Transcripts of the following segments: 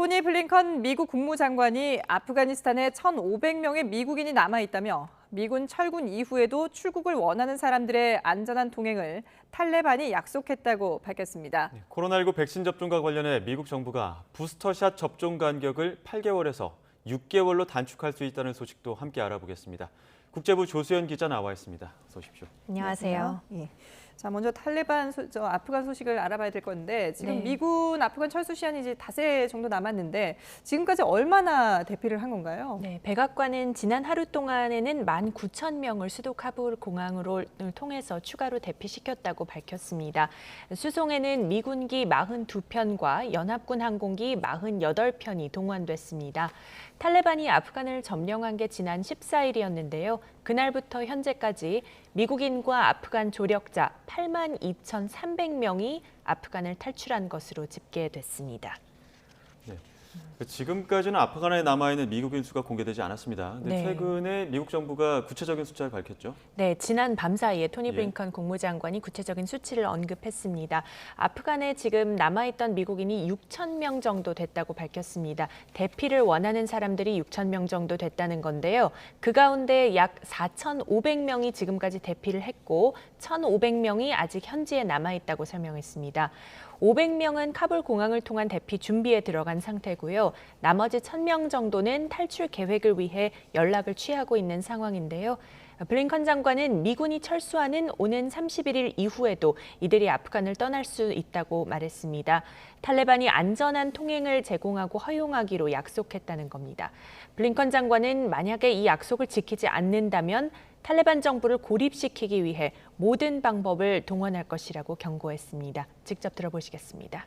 토니 블링컨 미국 국무장관이 아프가니스탄에 1,500명의 미국인이 남아있다며 미군 철군 이후에도 출국을 원하는 사람들의 안전한 통행을 탈레반이 약속했다고 밝혔습니다. 코로나19 백신 접종과 관련해 미국 정부가 부스터샷 접종 간격을 8개월에서 6개월로 단축할 수 있다는 소식도 함께 알아보겠습니다. 국제부 조수연 기자 나와 있습니다. 어서 오십시오. 안녕하세요. 예. 자, 먼저 탈레반 아프간 소식을 알아봐야 될 건데 지금 네. 미군 아프간 철수 시한이 이제 닷새 정도 남았는데 지금까지 얼마나 대피를 한 건가요? 네, 백악관은 지난 하루 동안에는 19,000명을 수도 카불 공항을 통해서 추가로 대피시켰다고 밝혔습니다. 수송에는 미군기 42편과 연합군 항공기 48편이 동원됐습니다. 탈레반이 아프간을 점령한 게 지난 14일이었는데요. 그날부터 현재까지 미국인과 아프간 조력자 82,300명이 아프간을 탈출한 것으로 집계됐습니다. 네. 지금까지는 아프간에 남아있는 미국인 수가 공개되지 않았습니다. 근데 네. 최근에 미국 정부가 구체적인 숫자를 밝혔죠. 네, 지난 밤 사이에 토니 블링컨 국무장관이 구체적인 수치를 언급했습니다. 아프간에 지금 남아있던 미국인이 6,000명 정도 됐다고 밝혔습니다. 대피를 원하는 사람들이 6,000명 정도 됐다는 건데요. 그 가운데 약 4,500명이 지금까지 대피를 했고 1,500명이 아직 현지에 남아있다고 설명했습니다. 500명은 카불 공항을 통한 대피 준비에 들어간 상태고요. 나머지 1,000명 정도는 탈출 계획을 위해 연락을 취하고 있는 상황인데요. 블링컨 장관은 미군이 철수하는 오는 31일 이후에도 이들이 아프간을 떠날 수 있다고 말했습니다. 탈레반이 안전한 통행을 제공하고 허용하기로 약속했다는 겁니다. 블링컨 장관은 만약에 이 약속을 지키지 않는다면 탈레반 정부를 고립시키기 위해 모든 방법을 동원할 것이라고 경고했습니다. 직접 들어보시겠습니다.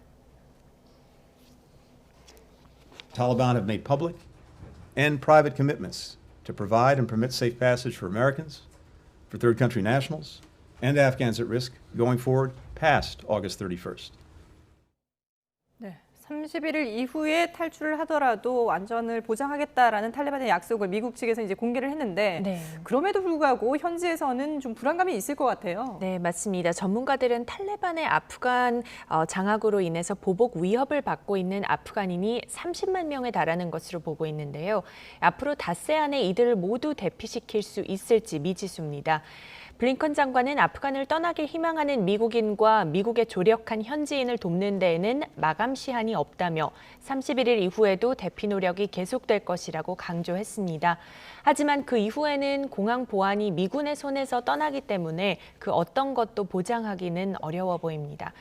Taliban have made public and private commitments to provide and permit safe passage for Americans, for third country nationals, and Afghans at risk going forward past August 31st. 네, 31일 이후에 탈출을 하더라도 안전을 보장하겠다라는 탈레반의 약속을 미국 측에서 이제 공개를 했는데 네. 그럼에도 불구하고 현지에서는 좀 불안감이 있을 것 같아요. 네, 맞습니다. 전문가들은 탈레반의 아프간 장악으로 인해서 보복 위협을 받고 있는 아프간인이 30만 명에 달하는 것으로 보고 있는데요. 앞으로 닷새 안에 이들을 모두 대피시킬 수 있을지 미지수입니다. 블링컨 장관은 아프간을 떠나길 희망하는 미국인과 미국의 조력한 현지인을 돕는 데에는 마감 시한이 없다며 31일 이후에도 대피 노력이 계속될 것이라고 강조했습니다. 하지만 그 이후에는 공항 보안이 미군의 손에서 떠나기 때문에 그 어떤 것도 보장하기는 어려워 보입니다.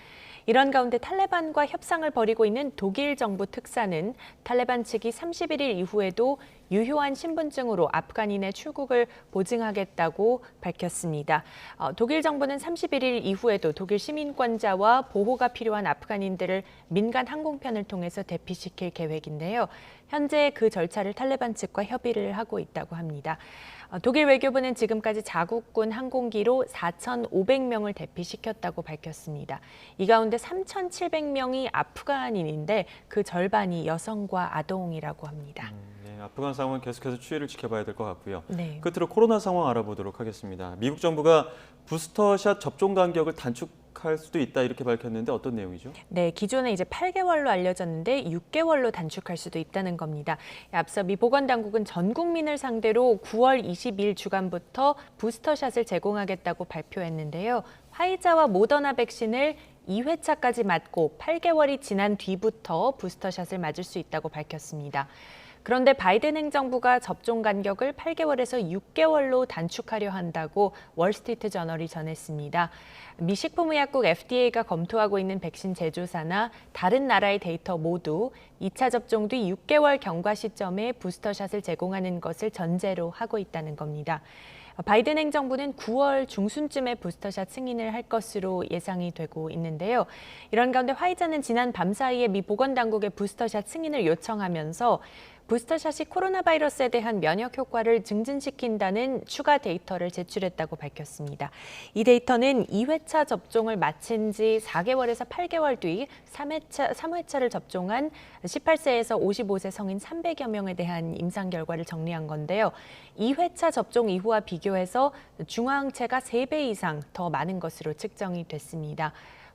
이런 가운데 탈레반과 협상을 벌이고 있는 독일 정부 특사는 탈레반 측이 31일 이후에도 유효한 신분증으로 아프간인의 출국을 보증하겠다고 밝혔습니다. 독일 정부는 31일 이후에도 독일 시민권자와 보호가 필요한 아프간인들을 민간 항공편을 통해서 대피시킬 계획인데요. 현재 그 절차를 탈레반 측과 협의를 하고 있다고 합니다. 독일 외교부는 지금까지 자국군 항공기로 4,500명을 대피시켰다고 밝혔습니다. 이 가운데 3,700명이 아프간인인데 그 절반이 여성과 아동이라고 합니다. 네, 아프간 상황은 계속해서 추이를 지켜봐야 될 것 같고요. 네. 끝으로 코로나 상황 알아보도록 하겠습니다. 미국 정부가 부스터샷 접종 간격을 단축할 수도 있다 이렇게 밝혔는데 어떤 내용이죠? 네, 기존에 이제 8개월로 알려졌는데 6개월로 단축할 수도 있다는 겁니다. 앞서 미 보건당국은 전 국민을 상대로 9월 20일 주간부터 부스터샷을 제공하겠다고 발표했는데요. 화이자와 모더나 백신을 2회차까지 맞고 8개월이 지난 뒤부터 부스터샷을 맞을 수 있다고 밝혔습니다. 그런데 바이든 행정부가 접종 간격을 8개월에서 6개월로 단축하려 한다고 월스트리트 저널이 전했습니다. 미 식품의약국 FDA가 검토하고 있는 백신 제조사나 다른 나라의 데이터 모두 2차 접종 뒤 6개월 경과 시점에 부스터샷을 제공하는 것을 전제로 하고 있다는 겁니다. 바이든 행정부는 9월 중순쯤에 부스터샷 승인을 할 것으로 예상이 되고 있는데요. 이런 가운데 화이자는 지난 밤 사이에 미 보건당국의 부스터샷 승인을 요청하면서 부스터샷이 코로나 바이러스에 대한 면역 효과를 증진시킨다는 추가 데이터를 제출했다고 밝혔습니다. 이 데이터는 2회차 접종을 마친 지 4개월에서 8개월 뒤 3회차를 접종한 18세에서 55세 성인 300여 명에 대한 임상 결과를 정리한 건데요. 2회차 접종 이후와 비교해서 중화항체가 3배 이상 더 많은 것으로 측정이 됐습니다.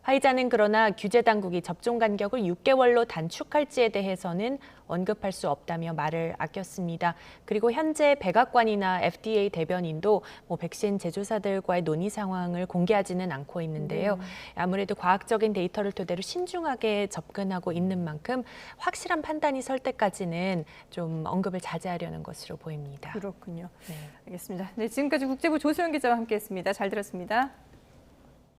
화이자는 그러나 규제 당국이 접종 간격을 6개월로 단축할지에 대해서는 언급할 수 없다며 말을 아꼈습니다. 그리고 현재 백악관이나 FDA 대변인도 백신 제조사들과의 논의 상황을 공개하지는 않고 있는데요. 아무래도 과학적인 데이터를 토대로 신중하게 접근하고 있는 만큼 확실한 판단이 설 때까지는 좀 언급을 자제하려는 것으로 보입니다. 그렇군요. 네. 알겠습니다. 네, 지금까지 국제부 조수연 기자와 함께했습니다. 잘 들었습니다.